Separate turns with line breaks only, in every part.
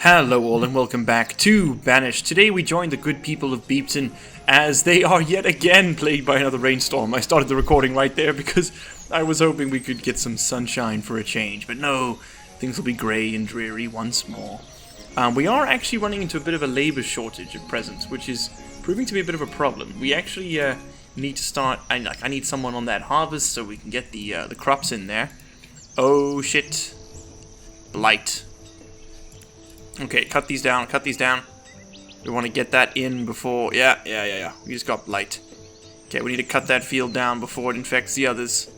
Hello all and welcome back to Banished. Today we join the good people of Beepton as they are yet again plagued by another rainstorm. I started the recording right there because I was hoping we could get some sunshine for a change, but no, things will be grey and dreary once more. We are actually running into a bit of a labour shortage at present, which is proving to be a bit of a problem. We actually need to start. I need someone on that harvest so we can get the crops in there. Oh shit! Blight. Okay, cut these down. We want to get that in before... Yeah. We just got blight. Okay, we need to cut that field down before it infects the others.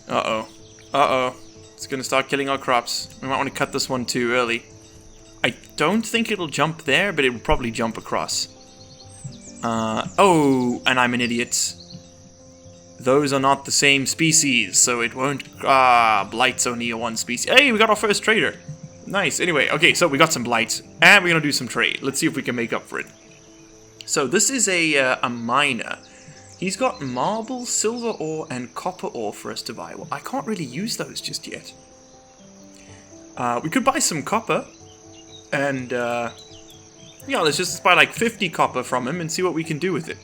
Uh-oh. It's going to start killing our crops. We might want to cut this one too early. I don't think it'll jump there, but it will probably jump across. Oh, and I'm an idiot. Those are not the same species, so it won't... Blight's only a one species. Hey, we got our first trader. Nice. Anyway, okay, so we got some blight, and we're gonna do some trade. Let's see if we can make up for it. So this is a miner. He's got marble, silver ore, and copper ore for us to buy. Well, I can't really use those just yet. We could buy some copper, and let's just buy like 50 copper from him and see what we can do with it.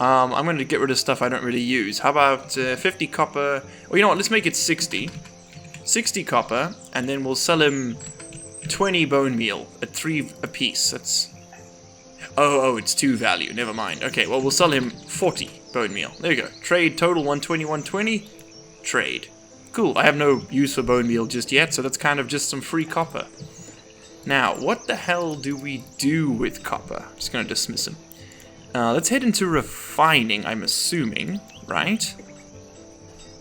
I'm going to get rid of stuff I don't really use. How about 50 copper? Well, you know what? Let's make it 60. 60 copper, and then we'll sell him 20 bone meal at 3 apiece. That's... Oh, it's 2 value. Never mind. Okay, well, we'll sell him 40 bone meal. There you go. Trade total 120, 120. Trade. Cool. I have no use for bone meal just yet, so that's kind of just some free copper. Now, what the hell do we do with copper? I'm just going to dismiss him. Let's head into refining, I'm assuming, right?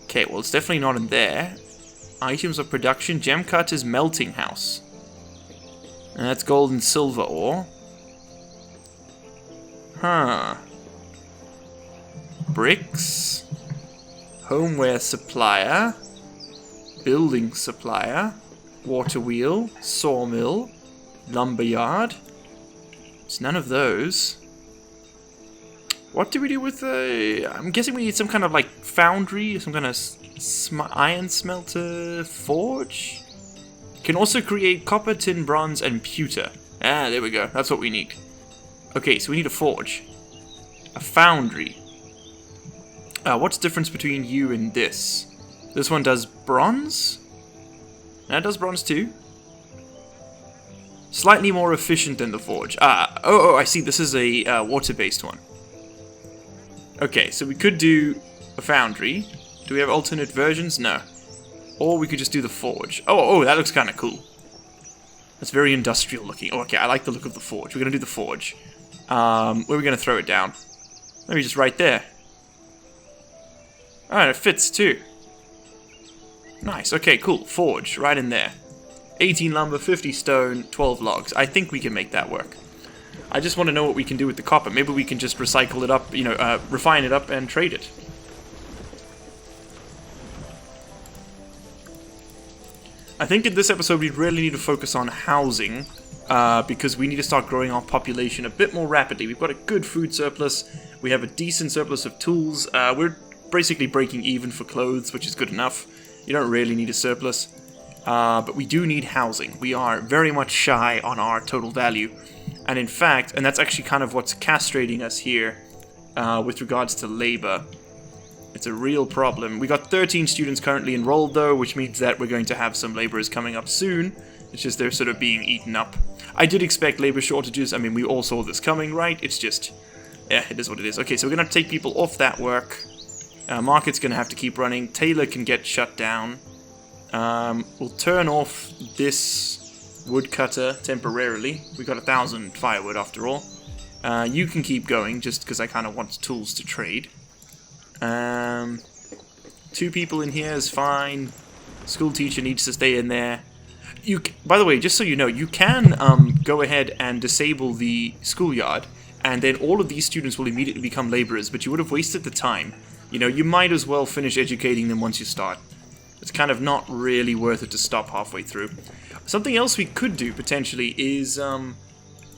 Okay, well, it's definitely not in there. Items of production, gem cutter's melting house. And that's gold and silver ore. Huh. Bricks. Homeware supplier. Building supplier. Water wheel. Sawmill. Lumberyard. It's none of those. What do we do with the... I'm guessing we need some kind of like foundry, some kind of iron smelter forge? Can also create copper, tin, bronze, and pewter. Ah, there we go. That's what we need. Okay, so we need a forge. A foundry. What's the difference between you and this? This one does bronze? That does bronze too. Slightly more efficient than the forge. I see. This is a water-based one. Okay, so we could do a foundry. Do we have alternate versions? No. Or we could just do the forge. Oh, that looks kind of cool. That's very industrial looking. Oh, okay, I like the look of the forge. We're going to do the forge. Where are we going to throw it down? Maybe just right there. Alright, it fits too. Nice, okay, cool. Forge, right in there. 18 lumber, 50 stone, 12 logs. I think we can make that work. I just want to know what we can do with the copper. Maybe we can just recycle it up, refine it up and trade it. I think in this episode we really need to focus on housing, because we need to start growing our population a bit more rapidly. We've got a good food surplus, we have a decent surplus of tools, we're basically breaking even for clothes, which is good enough. You don't really need a surplus, but we do need housing. We are very much shy on our total value. And in fact, and that's actually kind of what's castrating us here with regards to labor. It's a real problem. We got 13 students currently enrolled though, which means that we're going to have some laborers coming up soon. It's just they're sort of being eaten up. I did expect labor shortages. I mean, we all saw this coming, right? It's just, yeah, it is what it is. Okay, so we're going to take people off that work. Market's going to have to keep running. Taylor can get shut down. We'll turn off this woodcutter temporarily. We got 1,000 firewood after all. You can keep going just because I kind of want tools to trade. 2 people in here is fine. School teacher needs to stay in there. By the way, just so you know, you can go ahead and disable the schoolyard, and then all of these students will immediately become laborers, but you would have wasted the time. You know, you might as well finish educating them once you start. It's kind of not really worth it to stop halfway through. Something else we could do, potentially, is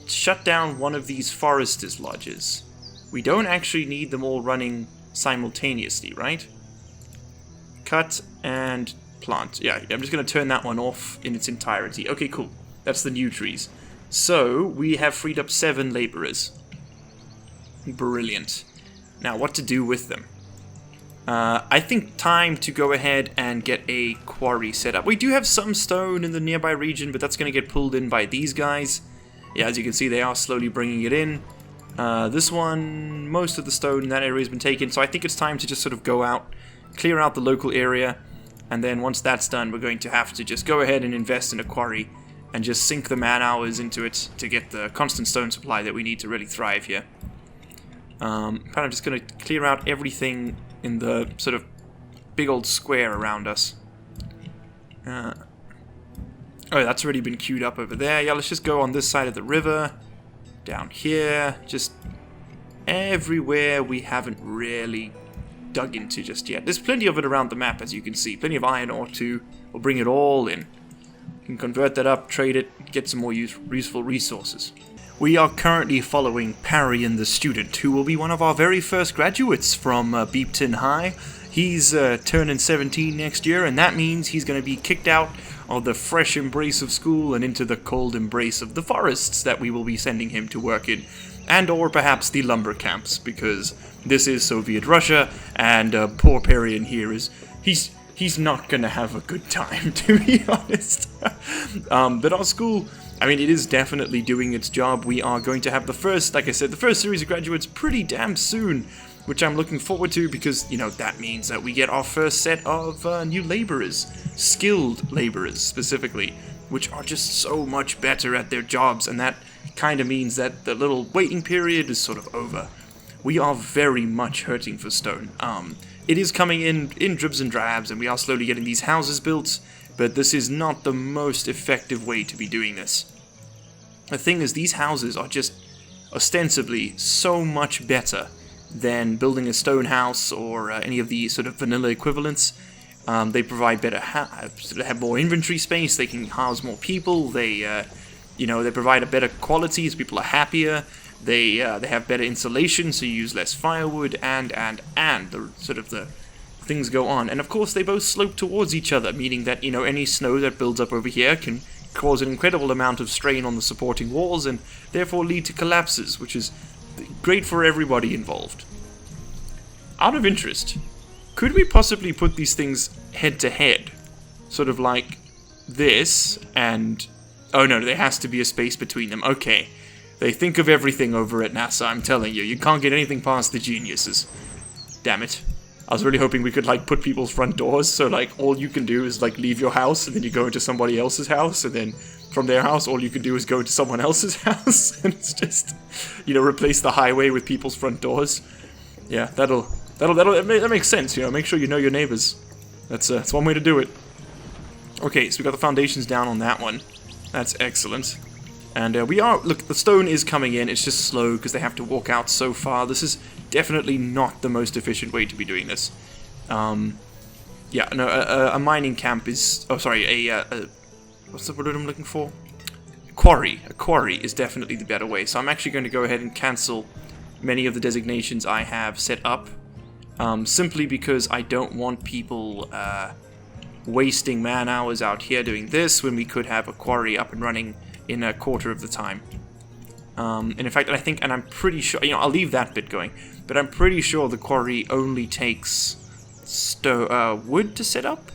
shut down one of these foresters' lodges. We don't actually need them all running simultaneously, right? Cut and plant. Yeah, I'm just going to turn that one off in its entirety. Okay, cool. That's the new trees. So, we have freed up 7 laborers. Brilliant. Now, what to do with them? I think time to go ahead and get a quarry set up. We do have some stone in the nearby region, but that's going to get pulled in by these guys. Yeah, as you can see, they are slowly bringing it in. This one, most of the stone in that area has been taken, so I think it's time to just sort of go out, clear out the local area, and then once that's done, we're going to have to just go ahead and invest in a quarry and just sink the man-hours into it to get the constant stone supply that we need to really thrive here. Kind of just going to clear out everything in the sort of big old square around us. Oh, that's already been queued up over there. Yeah, let's just go on this side of the river. Down here. Just everywhere we haven't really dug into just yet. There's plenty of it around the map, as you can see. Plenty of iron ore too. We'll bring it all in. We can convert that up, trade it, get some more useful resources. We are currently following Parian the student, who will be one of our very first graduates from Beepton High. He's turning 17 next year, and that means he's going to be kicked out of the fresh embrace of school and into the cold embrace of the forests that we will be sending him to work in. And or perhaps the lumber camps, because this is Soviet Russia, and poor Parian here is... He's not going to have a good time, to be honest. But our school... I mean, it is definitely doing its job. We are going to have the first, like I said, the first series of graduates pretty damn soon, which I'm looking forward to because, you know, that means that we get our first set of new laborers, skilled laborers specifically, which are just so much better at their jobs, and that kind of means that the little waiting period is sort of over. We are very much hurting for stone. It is coming in dribs and drabs, and we are slowly getting these houses built, but this is not the most effective way to be doing this. The thing is, these houses are just ostensibly so much better than building a stone house or any of the sort of vanilla equivalents. They provide better, they have more inventory space. They can house more people. They, they provide a better quality, so people are happier. They have better insulation, so you use less firewood, and the sort of the things go on. And of course, they both slope towards each other, meaning that, you know, any snow that builds up over here can cause an incredible amount of strain on the supporting walls and therefore lead to collapses, which is great for everybody involved. Out of interest, could we possibly put these things head to head? Sort of like this, and... oh no, there has to be a space between them. Okay. They think of everything over at NASA, I'm telling you. You can't get anything past the geniuses. Damn it. I was really hoping we could, like, put people's front doors, so, like, all you can do is, like, leave your house, and then you go into somebody else's house, and then from their house, all you can do is go into someone else's house, and it's just, you know, replace the highway with people's front doors. Yeah, that makes sense, you know, make sure you know your neighbors. That's one way to do it. Okay, so we got the foundations down on that one. That's excellent. And look, the stone is coming in, it's just slow because they have to walk out so far. This is definitely not the most efficient way to be doing this. Yeah, no, a mining camp is, oh sorry, what's the word I'm looking for? A quarry is definitely the better way. So I'm actually going to go ahead and cancel many of the designations I have set up. Simply because I don't want people wasting man hours out here doing this when we could have a quarry up and running in a quarter of the time. And in fact, and I'm pretty sure, you know, I'll leave that bit going, but I'm pretty sure the quarry only takes wood to set up?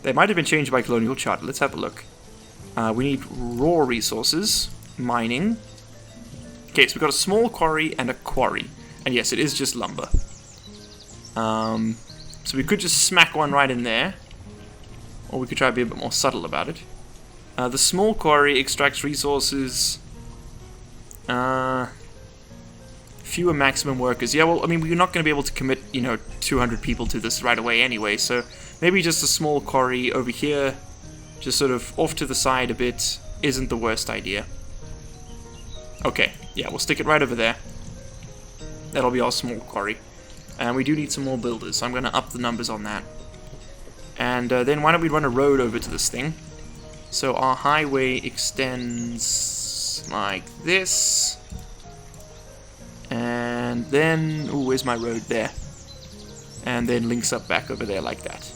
They might have been changed by Colonial Charter. Let's have a look. We need raw resources, mining. Okay, so we've got a small quarry and a quarry. And yes, it is just lumber. So we could just smack one right in there, or we could try to be a bit more subtle about it. The small quarry extracts resources. Fewer maximum workers. Yeah, well, I mean, we're not going to be able to commit, you know, 200 people to this right away anyway, so maybe just a small quarry over here, just sort of off to the side a bit, isn't the worst idea. Okay, yeah, we'll stick it right over there. That'll be our small quarry. And we do need some more builders, so I'm going to up the numbers on that. And then why don't we run a road over to this thing? So our highway extends like this. And then, ooh, where's my road there? And then links up back over there like that.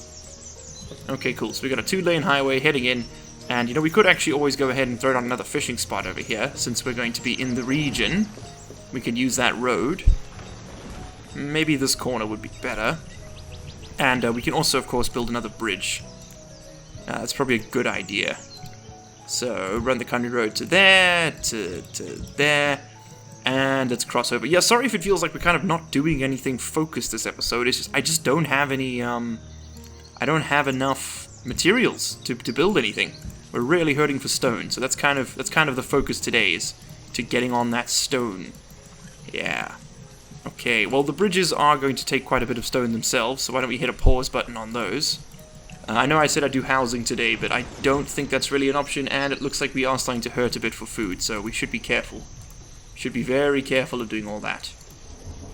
Okay, cool. So we got a 2-lane highway heading in. And, you know, we could actually always go ahead and throw down another fishing spot over here, since we're going to be in the region. We could use that road. Maybe this corner would be better. And we can also, of course, build another bridge. That's probably a good idea. So, run the country road to there, to there, and let's cross over. Yeah, sorry if it feels like we're kind of not doing anything focused this episode. It's just, I just don't have any, I don't have enough materials to build anything. We're really hurting for stone, so that's kind of the focus today, is to getting on that stone. Yeah. Okay, well, the bridges are going to take quite a bit of stone themselves, so why don't we hit a pause button on those. I know I said I'd do housing today, but I don't think that's really an option, and it looks like we are starting to hurt a bit for food, so we should be careful. Should be very careful of doing all that.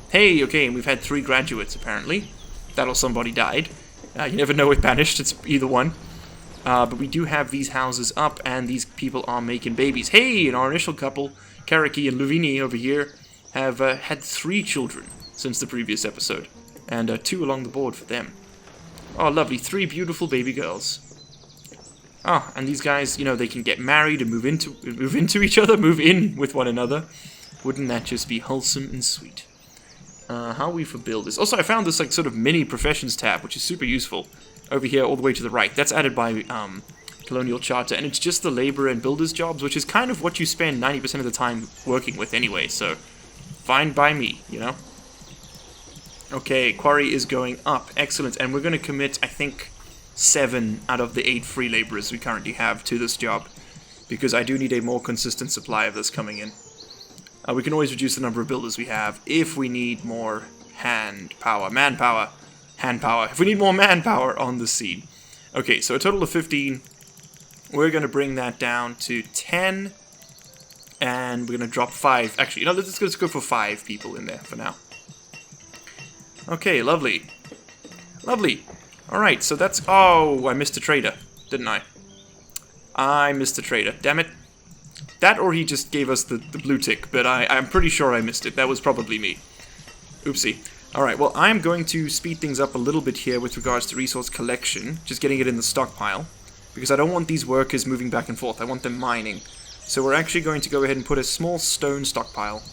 Hey, okay, and we've had 3 graduates, apparently. That or somebody died. You never know with Banished, it's either one. But we do have these houses up, and these people are making babies. Hey, and our initial couple, Karaki and Luvini over here, have had 3 children since the previous episode. And 2 along the board for them. Oh, lovely. 3 beautiful baby girls. Oh, and these guys, you know, they can get married and move into each other, move in with one another. Wouldn't that just be wholesome and sweet? How are we for builders? Also, I found this, like, sort of mini professions tab, which is super useful. Over here, all the way to the right. That's added by Colonial Charter, and it's just the labor and builders jobs, which is kind of what you spend 90% of the time working with anyway, so fine by me, you know? Okay, quarry is going up. Excellent, and we're going to commit, I think, 7 out of the 8 free laborers we currently have to this job, because I do need a more consistent supply of this coming in. We can always reduce the number of builders we have if we need more manpower. If we need more manpower on the scene. Okay, so a total of 15. We're going to bring that down to 10. And we're going to drop 5. Actually, you know, let's go for 5 people in there for now. Okay, lovely. Lovely. Alright, so that's... Oh, I missed a trader, didn't I? I missed a trader. Damn it. That or he just gave us the blue tick, but I'm pretty sure I missed it. That was probably me. Oopsie. Alright, well, I'm going to speed things up a little bit here with regards to resource collection, just getting it in the stockpile, because I don't want these workers moving back and forth. I want them mining. So we're actually going to go ahead and put a small stone stockpile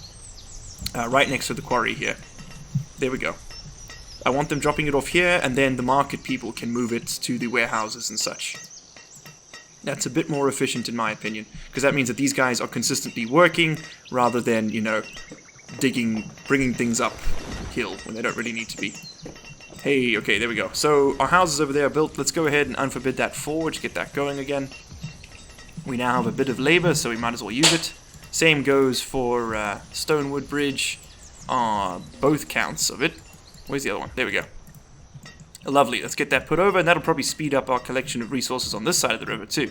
right next to the quarry here. There we go. I want them dropping it off here, and then the market people can move it to the warehouses and such. That's a bit more efficient in my opinion, because that means that these guys are consistently working, rather than, you know, bringing things up hill when they don't really need to be. Hey, okay, there we go. So, our houses over there are built. Let's go ahead and unforbid that forge, get that going again. We now have a bit of labor, so we might as well use it. Same goes for Stonewood Bridge, both counts of it. Where's the other one? There we go. Lovely, let's get that put over, and that'll probably speed up our collection of resources on this side of the river too.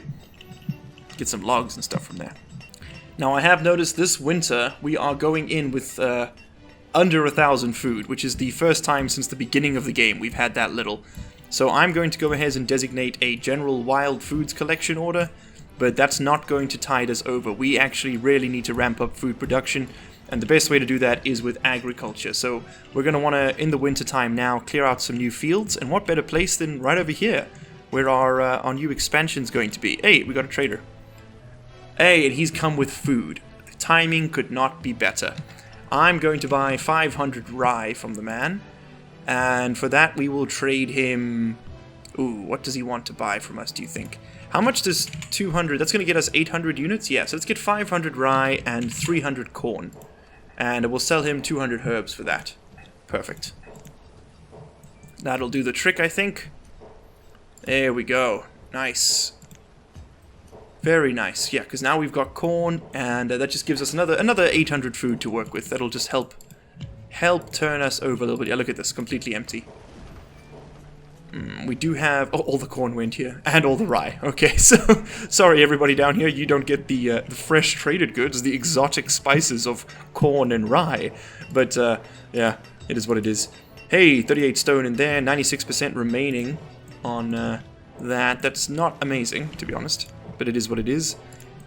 Get some logs and stuff from there. Now I have noticed this winter we are going in with under 1,000 food, which is the first time since the beginning of the game we've had that little. So I'm going to go ahead and designate a general wild foods collection order, but that's not going to tide us over. We actually really need to ramp up food production, and the best way to do that is with agriculture. So we're going to want to, in the winter time now, clear out some new fields, and what better place than right over here, where our new expansion's going to be. Hey, we got a trader. Hey, and he's come with food. The timing could not be better. I'm going to buy 500 rye from the man, and for that we will trade him... Ooh, what does he want to buy from us, do you think? How much does 200... That's going to get us 800 units? Yeah, so let's get 500 rye and 300 corn. And we'll sell him 200 herbs for that. Perfect. That'll do the trick, I think. There we go. Nice. Very nice. Yeah, because now we've got corn, and that just gives us another 800 food to work with. That'll just help turn us over a little bit. Yeah, look at this. Completely empty. We do have... Oh, all the corn went here. And all the rye. Okay, so... Sorry, everybody down here. You don't get the fresh traded goods, the exotic spices of corn and rye. But, yeah, it is what it is. Hey, 38 stone in there. 96% remaining on that. That's not amazing, to be honest. But it is what it is.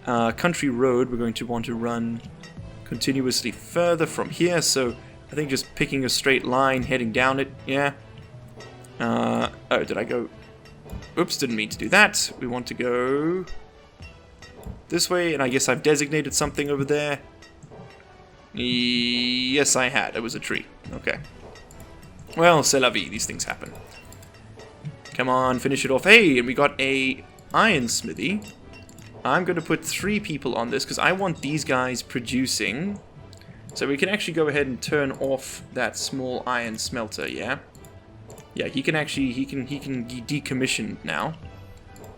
Country road, we're going to want to run continuously further from here. So, I think just picking a straight line, heading down it. Yeah. Oh, did I go... Oops, didn't mean to do that. We want to go this way, and I guess I've designated something over there. Yes, I had. It was a tree. Okay. Well, c'est la vie. These things happen. Come on, finish it off. Hey, and we got a iron smithy. I'm going to put 3 people on this because I want these guys producing. So we can actually go ahead and turn off that small iron smelter, yeah? Yeah, he can actually, he can be decommissioned now.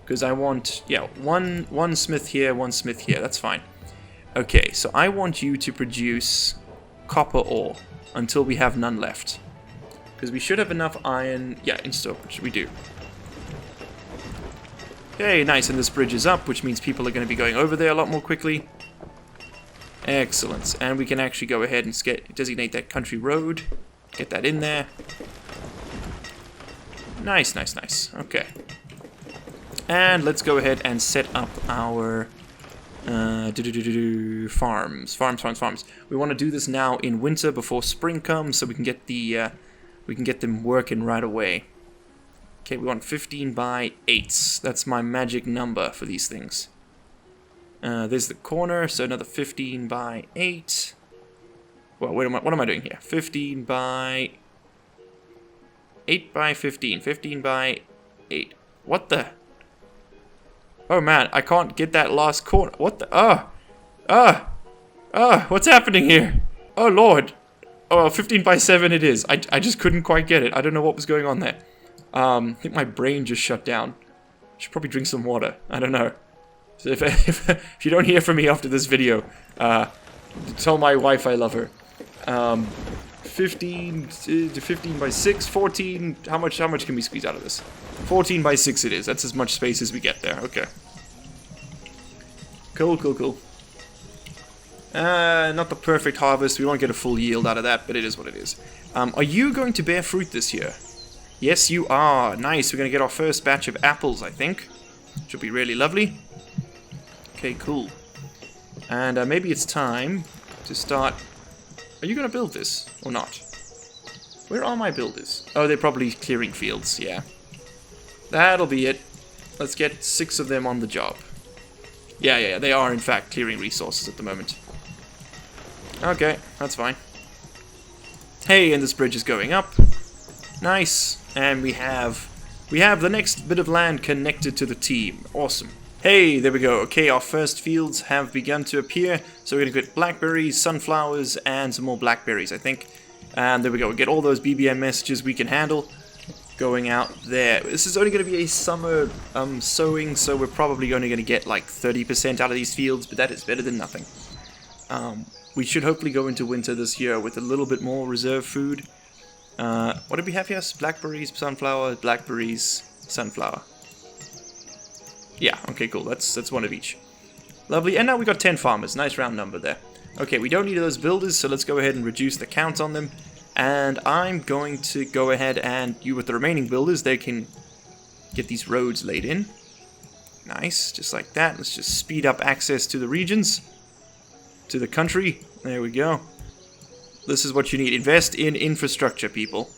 Because I want, yeah, one smith here, one smith here. That's fine. Okay, so I want you to produce copper ore until we have none left. Because we should have enough iron, yeah, in storage. We do. Okay, nice, and this bridge is up, which means people are going to be going over there a lot more quickly. Excellent, and we can actually go ahead and designate that country road. Get that in there. Nice, nice, nice. Okay. And let's go ahead and set up our farms. Farms. We want to do this now in winter before spring comes, so we can get the we can get them working right away. Okay, we want 15 by 8s. That's my magic number for these things. There's the corner, so another 15 by 8. Well, what am I doing here? 15 by 8 by 15. 15 by 8. What the? Oh man, I can't get that last corner. What the? What's happening here? Oh lord. Oh, 15 by 7 it is. I just couldn't quite get it. I don't know what was going on there. I think my brain just shut down. Should probably drink some water. I don't know. So if you don't hear from me after this video, tell my wife I love her. 15 to 15 by 6, 14. How much can we squeeze out of this? 14 by 6 it is. That's as much space as we get there. Okay. Cool. Not the perfect harvest. We won't get a full yield out of that, but it is what it is. Are you going to bear fruit this year? Yes, you are. Nice. We're going to get our first batch of apples, I think. Should be really lovely. Okay, cool. And maybe it's time to start... Are you going to build this or not? Where are my builders? Oh, they're probably clearing fields, yeah. That'll be it. Let's get 6 of them on the job. Yeah, they are in fact clearing resources at the moment. Okay, that's fine. Hey, and this bridge is going up. Nice. And we have the next bit of land connected to the team. Awesome. Hey, there we go. Okay, our first fields have begun to appear. So we're going to get blackberries, sunflowers, and some more blackberries, I think. And there we go. We get all those BBM messages we can handle going out there. This is only going to be a summer sowing, so we're probably only going to get like 30% out of these fields, but that is better than nothing. We should hopefully go into winter this year with a little bit more reserve food. What did we have here? Blackberries, sunflower, blackberries, sunflower. Yeah, okay, cool. That's one of each. Lovely. And now we got 10 farmers. Nice round number there. Okay, we don't need those builders, so let's go ahead and reduce the count on them. And I'm going to go ahead and you with the remaining builders, they can get these roads laid in. Nice, just like that. Let's just speed up access to the regions, to the country. There we go. This is what you need. Invest in infrastructure, people.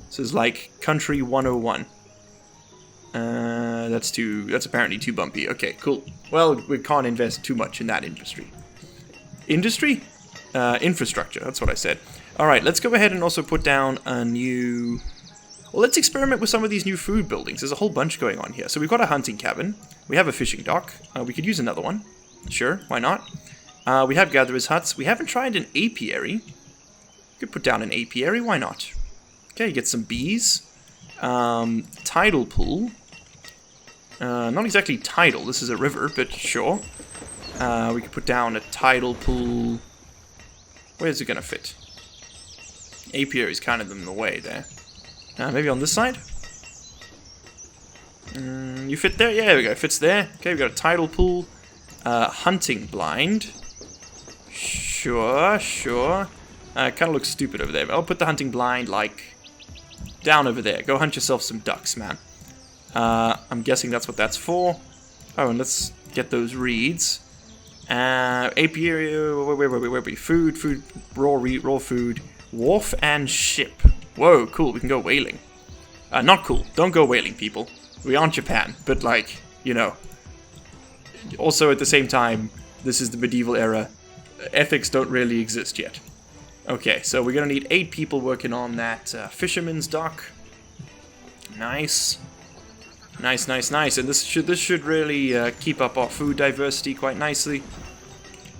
This is like Country 101. That's apparently too bumpy. Okay, cool. Well, we can't invest too much in that industry. Industry? Infrastructure, that's what I said. Alright, let's go ahead and also put down a new... Well, let's experiment with some of these new food buildings. There's a whole bunch going on here. So we've got a hunting cabin. We have a fishing dock. We could use another one. Sure, why not? We have gatherers' huts. We haven't tried an apiary. Could put down an apiary, why not? Okay, get some bees. Tidal pool. Not exactly tidal, this is a river, but sure. We could put down a tidal pool. Where's it gonna fit? Apiary is kind of in the way there. Maybe on this side? You fit there? Yeah, there we go, it fits there. Okay, we got a tidal pool. Hunting blind. Sure. Kind of looks stupid over there, but I'll put the hunting blind, like, down over there. Go hunt yourself some ducks, man. I'm guessing that's what that's for. Oh, and let's get those reeds. Apiary, where are we? Food, raw food. Wharf and ship. Whoa, cool, we can go whaling. Not cool. Don't go whaling, people. We aren't Japan, but, like, you know. Also, at the same time, this is the medieval era. Ethics don't really exist yet. Okay, so we're gonna need 8 people working on that fisherman's dock. Nice. Nice, nice, nice. And this should really keep up our food diversity quite nicely.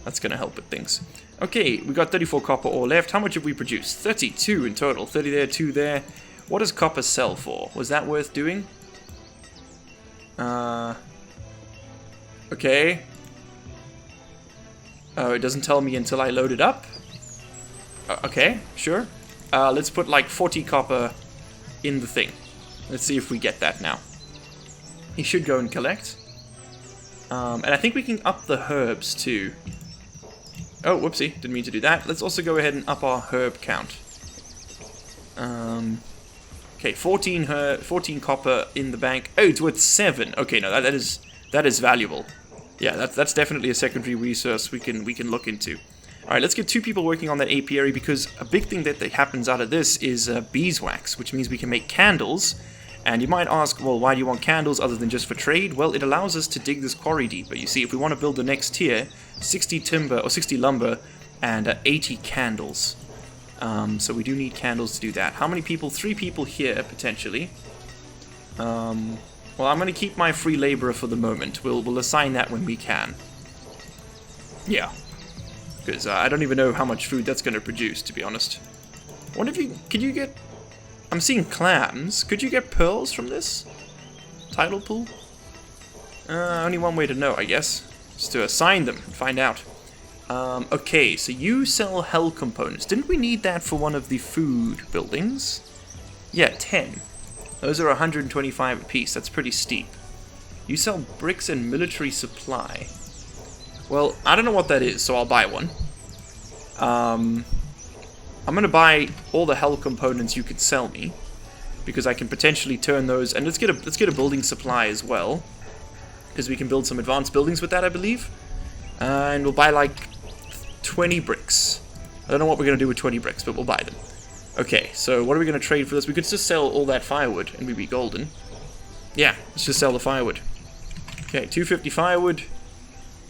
That's gonna help with things. Okay, we got 34 copper ore left. How much have we produced? 32 in total. 30 there, 2 there. What does copper sell for? Was that worth doing? Okay. Oh, it doesn't tell me until I load it up. Okay, sure. Let's put like 40 copper in the thing. Let's see if we get that now. He should go and collect. And I think we can up the herbs too. Oh, whoopsie, didn't mean to do that. Let's also go ahead and up our herb count. Okay, 14 copper in the bank. Oh, it's worth 7. Okay, no, that is valuable. Yeah, that's definitely a secondary resource we can look into. All right, let's get 2 people working on that apiary, because a big thing that happens out of this is beeswax, which means we can make candles. And you might ask, well, why do you want candles other than just for trade? Well, it allows us to dig this quarry deeper. You see, if we want to build the next tier, 60 timber or 60 lumber and 80 candles. So we do need candles to do that. How many people? 3 people here, potentially. Well, I'm going to keep my free laborer for the moment. We'll assign that when we can. Yeah. Because I don't even know how much food that's going to produce, to be honest. What if you... Could you get... I'm seeing clams. Could you get pearls from this? Tidal pool? Only one way to know, I guess. Just to assign them and find out. Okay, so you sell hell components. Didn't we need that for one of the food buildings? Yeah, 10. Those are 125 apiece. That's pretty steep. You sell bricks and military supply. Well, I don't know what that is, so I'll buy one. I'm going to buy all the hell components you could sell me, because I can potentially turn those, and let's get a building supply as well, because we can build some advanced buildings with that, I believe. And we'll buy like 20 bricks. I don't know what we're going to do with 20 bricks, but we'll buy them. Okay, so what are we going to trade for this? We could just sell all that firewood and we'd be golden. Yeah, let's just sell the firewood. Okay, 250 firewood,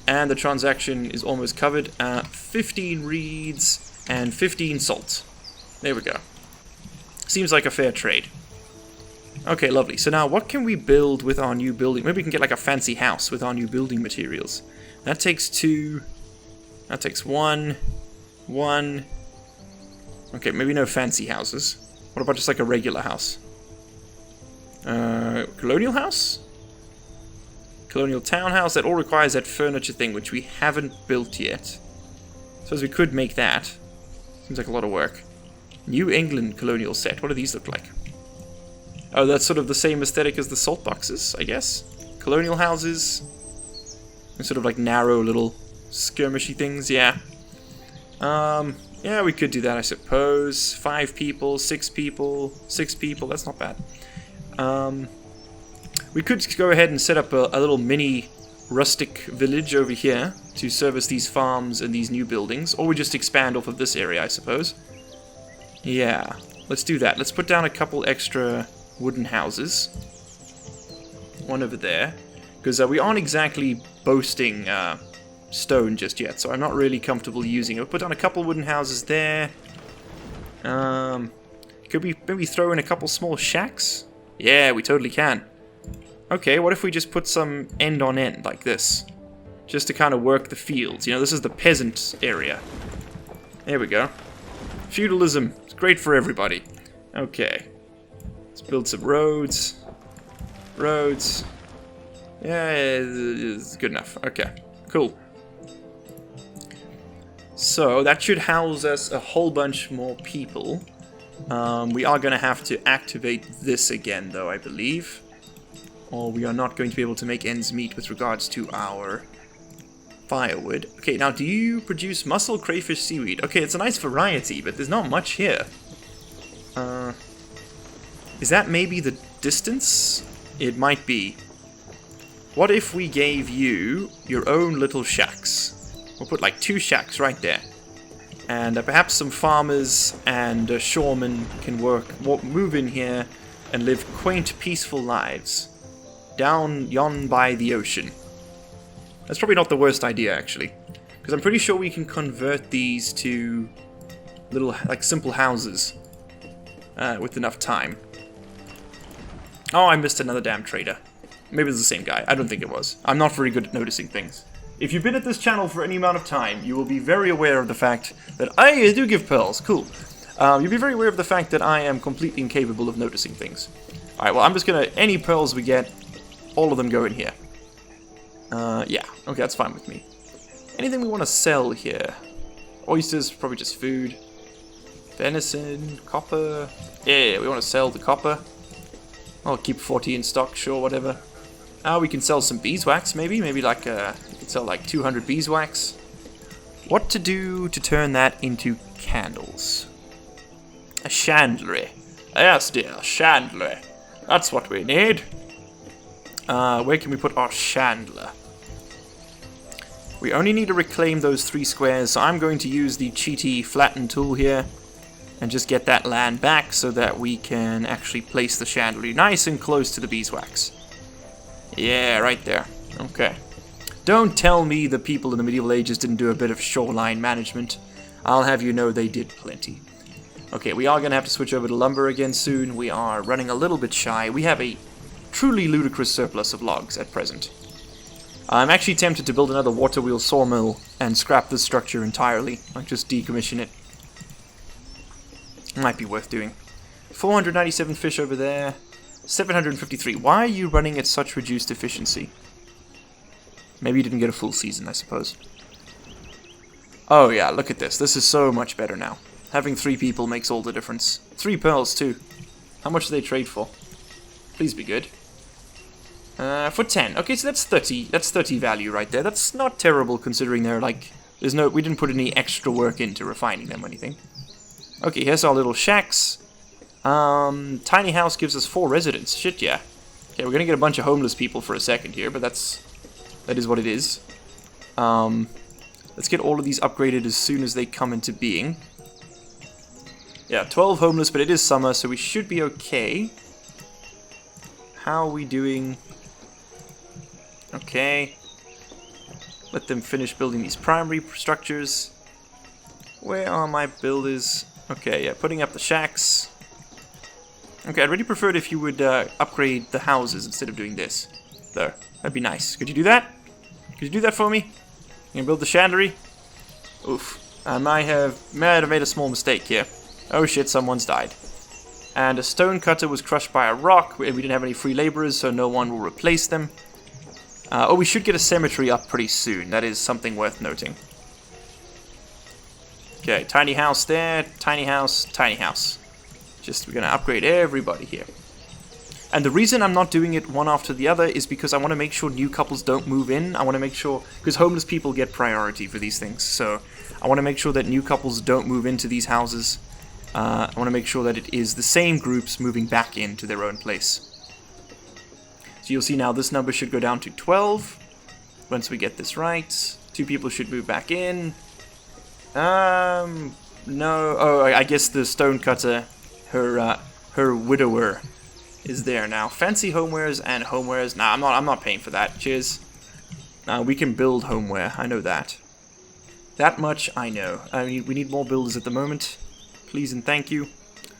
and the transaction is almost covered. 15 reeds and 15 salt. There we go. Seems like a fair trade. Okay, lovely. So now what can we build with our new building? Maybe we can get like a fancy house with our new building materials. That takes 2. That takes 1. 1. Okay, maybe no fancy houses. What about just like a regular house? Colonial house? Colonial townhouse. That all requires that furniture thing, which we haven't built yet. Suppose we could make that. Seems like a lot of work. New England colonial set. What do these look like? Oh, that's sort of the same aesthetic as the salt boxes, I guess. Colonial houses. And sort of like narrow little skirmishy things, yeah. Yeah, we could do that, I suppose. 5 people, 6 people, 6 people, that's not bad. We could go ahead and set up a little mini rustic village over here to service these farms and these new buildings. Or we just expand off of this area, I suppose. Yeah, let's do that. Let's put down a couple extra wooden houses. One over there. Because we aren't exactly boasting stone just yet, so I'm not really comfortable using it. We'll put down a couple wooden houses there. Could we maybe throw in a couple small shacks? Yeah, we totally can. Okay, what if we just put some end on end like this? Just to kind of work the fields. You know, this is the peasant area. There we go. Feudalism. It's great for everybody. Okay. Let's build some roads. Roads. Yeah, it's good enough. Okay, cool. So, that should house us a whole bunch more people. We are going to have to activate this again, though, I believe. Or we are not going to be able to make ends meet with regards to our firewood. Okay, now do you produce mussel, crayfish, seaweed? Okay, it's a nice variety, but there's not much here. Is that maybe the distance? It might be. What if we gave you your own little shacks? We'll put like 2 shacks right there. And perhaps some farmers and shoremen can move in here and live quaint, peaceful lives. Down yon by the ocean. That's probably not the worst idea, actually. Because I'm pretty sure we can convert these to little, like, simple houses with enough time. Oh, I missed another damn trader. Maybe it's the same guy. I don't think it was. I'm not very good at noticing things. If you've been at this channel for any amount of time, you will be very aware of the fact that I do give pearls. Cool. You'll be very aware of the fact that I am completely incapable of noticing things. Alright, well, I'm just gonna... Any pearls we get, all of them go in here. Yeah. Okay, that's fine with me. Anything we want to sell here? Oysters, probably just food. Venison, copper. Yeah, we want to sell the copper. I'll keep 40 in stock, sure, whatever. We can sell some beeswax, maybe. Maybe like, we can sell like 200 beeswax. What to do to turn that into candles? A chandlery. Yes, dear, chandlery. That's what we need. Where can we put our chandler? We only need to reclaim those 3 squares, so I'm going to use the cheaty flatten tool here and just get that land back so that we can actually place the chandelier nice and close to the beeswax. Yeah, right there. Okay. Don't tell me the people in the medieval ages didn't do a bit of shoreline management. I'll have you know they did plenty. Okay, we are going to have to switch over to lumber again soon. We are running a little bit shy. We have a truly ludicrous surplus of logs at present. I'm actually tempted to build another water wheel sawmill and scrap this structure entirely. Like, just decommission it. Might be worth doing. 497 fish over there. 753. Why are you running at such reduced efficiency? Maybe you didn't get a full season, I suppose. Oh yeah, look at this. This is so much better now. Having 3 people makes all the difference. 3 pearls too. How much do they trade for? Please be good. For 10. Okay, so that's 30. That's 30 value right there. That's not terrible considering they're like... we didn't put any extra work into refining them or anything. Okay, here's our little shacks. Tiny house gives us 4 residents. Shit, yeah. Okay, we're gonna get a bunch of homeless people for a second here, but that is what it is. Let's get all of these upgraded as soon as they come into being. Yeah, 12 homeless, but it is summer, so we should be okay. How are we doing? Okay. Let them finish building these primary structures. Where are my builders? Okay, yeah, putting up the shacks. Okay, I'd really prefer it if you would upgrade the houses instead of doing this. There, that'd be nice. Could you do that? Could you do that for me? You can build the chandlery? Oof. I might have made a small mistake here. Oh shit, someone's died. And a stone cutter was crushed by a rock. We didn't have any free laborers, so no one will replace them. Oh, we should get a cemetery up pretty soon. That is something worth noting. Okay, tiny house there, tiny house, tiny house. Just, we're going to upgrade everybody here. And the reason I'm not doing it one after the other is because I want to make sure new couples don't move in. I want to make sure, because homeless people get priority for these things. So I want to make sure that new couples don't move into these houses. I want to make sure that it is the same groups moving back into their own place. So you'll see now this number should go down to 12. Once we get this right. 2 people should move back in. No. Oh, I guess the stonecutter, her widower, is there now. Fancy homewares and homewares. Nah, I'm not paying for that. Cheers. We can build homeware. I know that. That much I know. I mean, we need more builders at the moment. Please and thank you.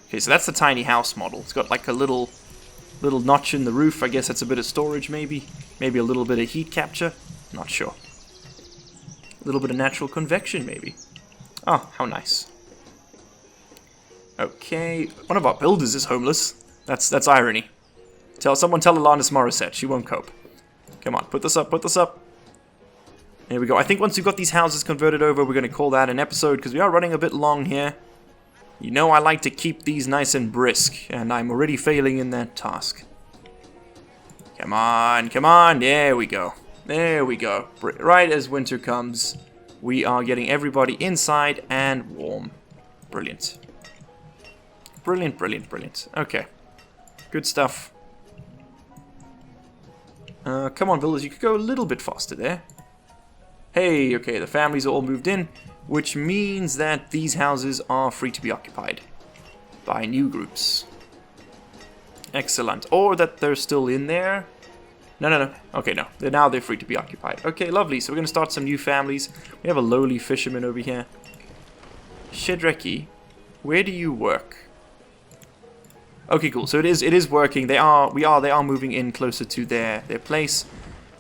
Okay, so that's the tiny house model. It's got like a little notch in the roof. I guess that's a bit of storage, maybe. Maybe a little bit of heat capture. Not sure. A little bit of natural convection, maybe. Oh, how nice. Okay, one of our builders is homeless. That's irony. Someone tell Alanis Morissette, she won't cope. Come on, put this up, put this up. There we go. I think once we've got these houses converted over, we're going to call that an episode, because we are running a bit long here. You know I like to keep these nice and brisk, and I'm already failing in that task. Come on, come on, there we go. There we go. Right as winter comes, we are getting everybody inside and warm. Brilliant. Brilliant, brilliant, brilliant. Okay. Good stuff. Come on, villagers, you could go a little bit faster there. Hey, okay, the families are all moved in, which means that these houses are free to be occupied by new groups. Excellent. Or that they're still in there. No. Okay, no. Now they're free to be occupied. Okay, lovely. So we're going to start some new families. We have a lowly fisherman over here. Shedraki, where do you work? Okay, cool. So it is working. They are moving in closer to their place.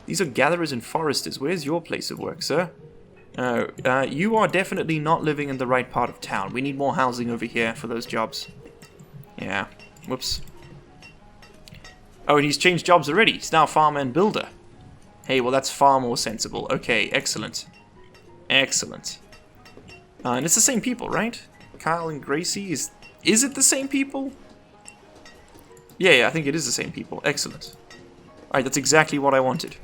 These are gatherers and foresters. Where's your place of work, sir? You are definitely not living in the right part of town. We need more housing over here for those jobs. Yeah. Whoops. Oh, and he's changed jobs already. He's now farmer and builder. Hey, well, that's far more sensible. Okay, excellent. Excellent. And it's the same people, right? Kyle and Gracie, is it the same people? Yeah, I think it is the same people. Excellent. Alright, that's exactly what I wanted.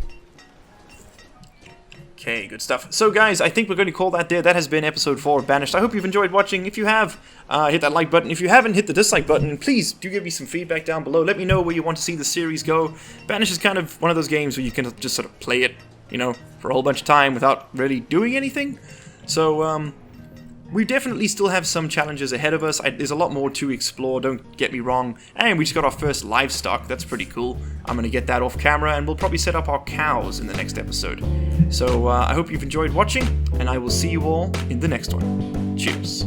Okay, good stuff. So guys, I think we're going to call that there. That has been episode 4 of Banished. I hope you've enjoyed watching. If you have, hit that like button. If you haven't, hit the dislike button. And please do give me some feedback down below. Let me know where you want to see the series go. Banished is kind of one of those games where you can just sort of play it, you know, for a whole bunch of time without really doing anything. So, we definitely still have some challenges ahead of us. There's a lot more to explore, don't get me wrong. And we just got our first livestock. That's pretty cool. I'm going to get that off camera, and we'll probably set up our cows in the next episode. So I hope you've enjoyed watching, and I will see you all in the next one. Cheers.